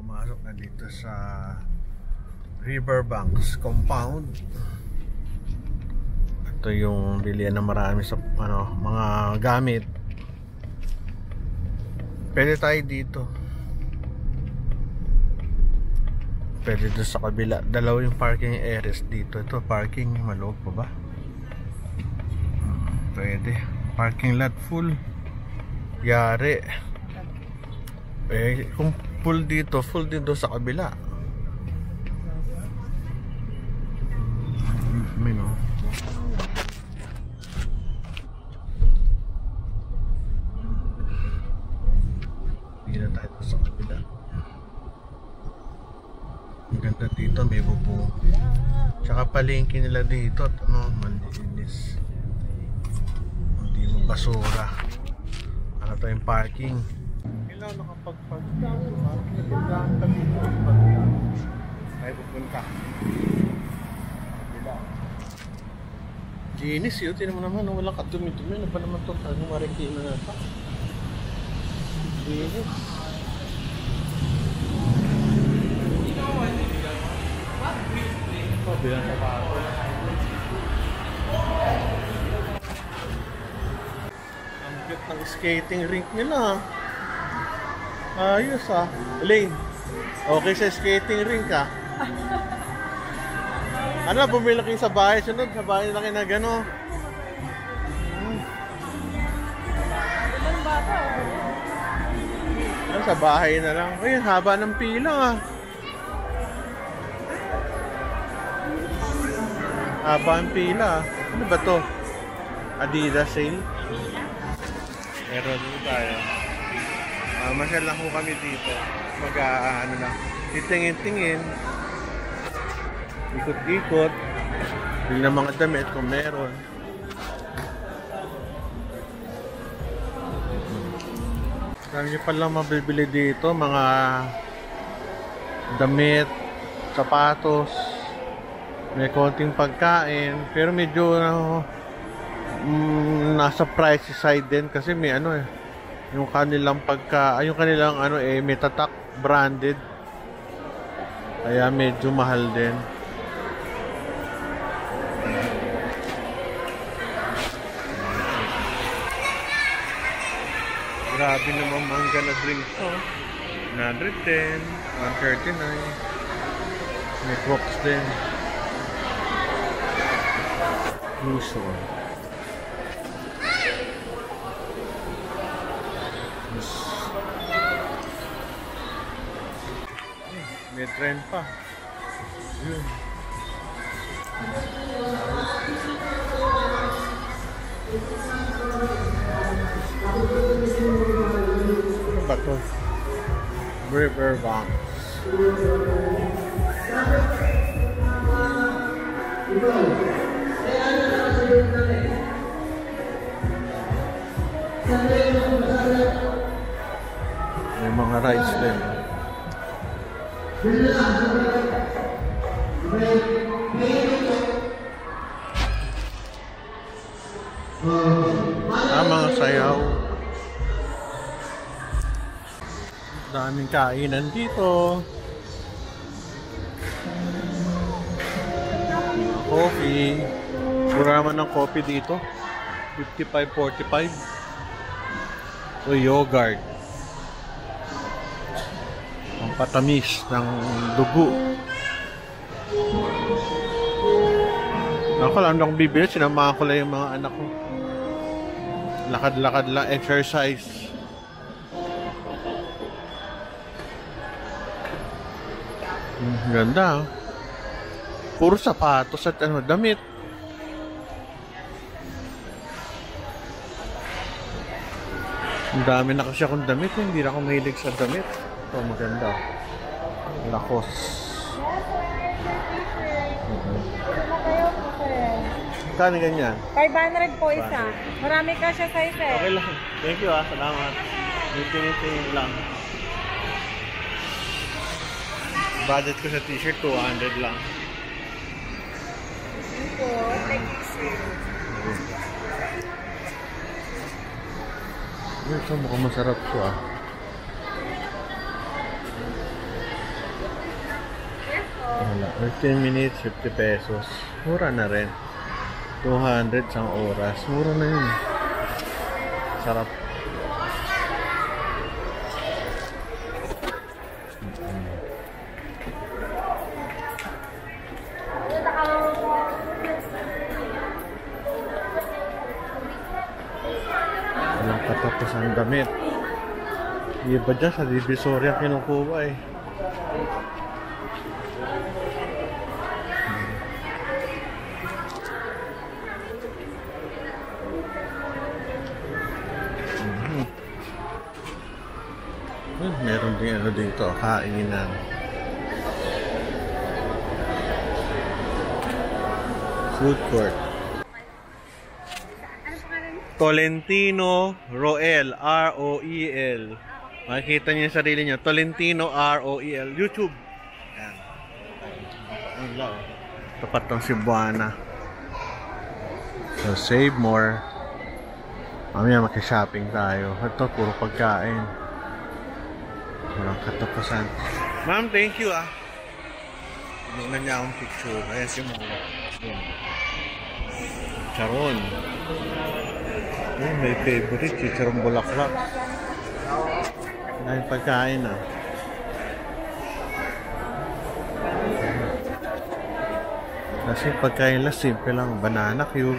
pumasok na dito sa Riverbanks compound. Ito yung bilihan na marami sa mga gamit. Pwede tayo dito. Pwede doon sa kabila. Dalawa yung parking areas dito. Ito parking, maloob pa ba? Pwede. Parking lot full. Yari. Kung full dito, full din doon sa kabila. Mino. Hindi na tayo sa kabila. Ang ganda dito, may bubong. Tsaka palengke nila dito at malinis. Hindi mo basura. Ano to yung parking? Kailangan nakapag-park dito. Kailangan kami dito. Tayo pupunta. Ginis yun, tinan mo naman, walang katumi-tumi. Ano ba naman ito? Ano marikina na ito? Ginis. Ito, bilang sa bato. Ang cute ng skating rink nila. Ayos ah. Elaine, okay sa skating rink ah. Ano, bumili kayo sa bahay, sunod sa bahay na kayo na gano'n. Ilang bata? Ano, sa bahay na lang. Ay, haba ng pila ah. Haba ng pila ah. Ano ba to? Adidas sale? Meron dito tayo. Masyal lang po kami dito. Ano na, titingin-tingin. Ikot-ikot. Tingnan mga damit kung meron. Dami nyo palang mabibili dito. Mga damit, sapatos, may konting pagkain. Pero medyo nasa pricey side din kasi may yung kanilang yung kanilang may tatak branded. Kaya medyo mahal din. Grabe naman mangga na drinks to. 110, 139. May Crocs din. Luson. May trend pa. Yun. Ano ba ito? Riverbanks. May mga rides din. Mga sayaw. Daming kainan dito. Coffee. Programa ng coffee dito. 55.45. So yogurt. Ang patamis ng dugo. Ako lang akong bibili. Sinamahan ko lang yung mga anak ko. Lakad-lakad lang. Exercise. Ganda. Puro sapatos at damit. Ang dami na kasi akong damit. Hindi na ako mahilig sa damit. Ito maganda. Lacoste. Kano ganyan? 500 po isa. Marami ka siya size eh. Okay lang. Thank you ah. Salamat. Meeting lang. Budget ko sa t-shirt 200 lang. Ito, Ito mukhang masarap siya. 15 minutes, 50 pesos. Mura na rin. 200 sa oras. Mura na yun. Sarap. Walang katapos ang damit. Iba dyan sa Divisoria kinukuha eh. Meron din ano dito, kainan. Food court. Tolentino Roel, R-O-E-L. Makikita niyo yung sarili niyo. Tolentino R-O-E-L. YouTube. Yan. Tapat ng Cebuana. So save more. Mamaya makishopping tayo. Ito puro pagkain. Walang katapusan. Ma'am, thank you ah. Tingnan niya akong picture. Ayan si Mama. Charon. May favorite, chicharon bulaklak. Dahil pagkain ah. Kasi pagkain lang, simple lang. Banana cue.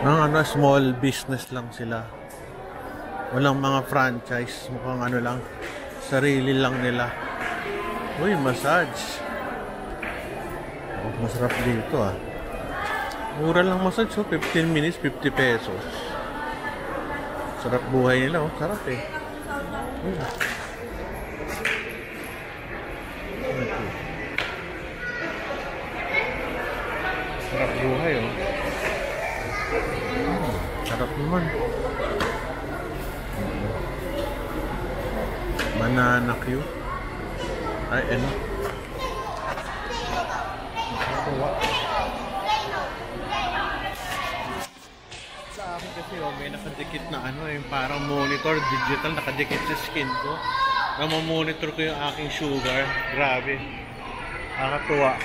Mga small business lang sila. Walang mga franchise. Mukhang ano lang, sarili lang nila. Uy, massage. Oh, masarap dito ah. Mura lang massage, so 15 minutes, 50 pesos. Sarap buhay nila, oh. Sarap eh. Sarap buhay, oh. Sarap naman. Banana cue. Ay, ano? Sa akin kasi, oh, may nakadikit na ano, yung parang monitor, digital, nakadikit sa skin ko. Namamonitor ko yung aking sugar. Grabe. Nakakatuwa.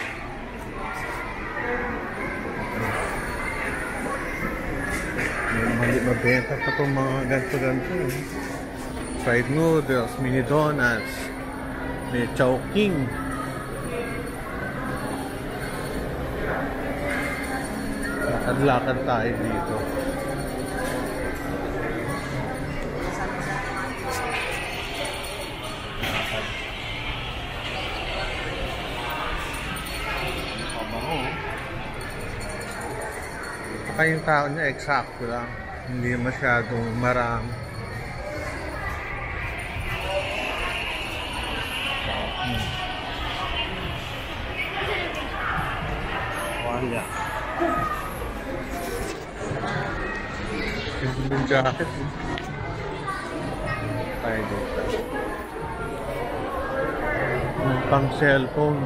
Mabenta pa itong mga ganto-ganto eh. Fried noodles, mini donuts, may chowking. Lakad-lakad tayo dito. Saka yung tao niya eksakto lang. Hindi masyadong marami. Wala. Yung jacket. Tayo dito. Yung pang cellphone.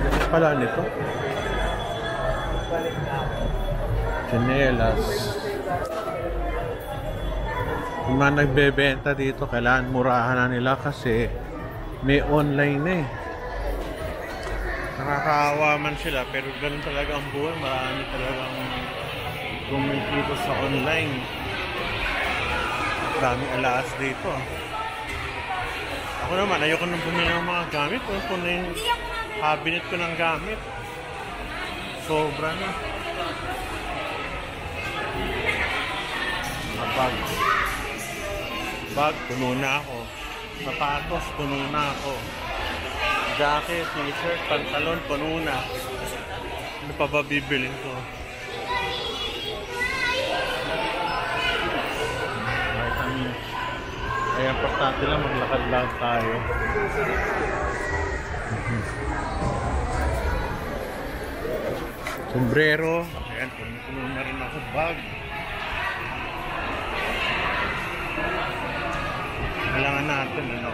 Ano pala nito? Chinelas. Yung mga nagbebenta dito, kailangan murahan na nila kasi may online na eh. Nakakaawa man sila, pero ganun talaga ang buhay. Marami talagang kumikita sa online. Daming alas dito. Ako naman, ayoko nang bumili ng mga gamit. Kung na yung cabinet ko ng gamit. Sobra na. Bag, puno na ako. Sapatos, puno na ako. Jacket, t-shirt, pantalon, puno na. Ano pa ba bibilin ko? Kaya importante lang maglakad-lakad tayo. Sombrero. Ayan, puno na rin ako. Bag. Kailangan natin ano,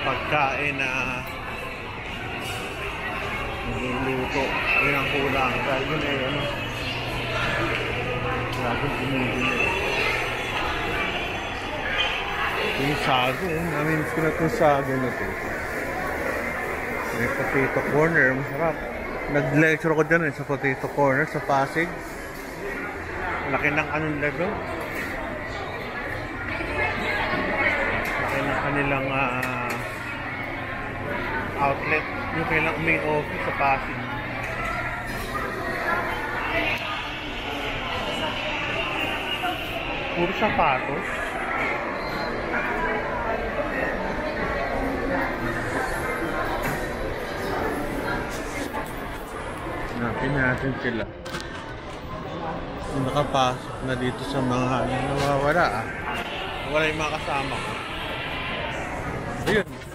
pagkain na niluluto. Yun ang kulang. Dahil yun ay ano, lagong pinigil. Yung sago, namimiss ko na itong sago na ito. May potato corner, masarap. Nag-lecture ko dyan sa potato corner sa Pasig. Laki ng anong lado. Laki ng kanilang outlet. Yung kailang main office sa Pasig. Puro sapatos. Hanapin natin sila. Nakapasok na dito sa mga nawawala. Wala yung mga kasama ko. Ayun.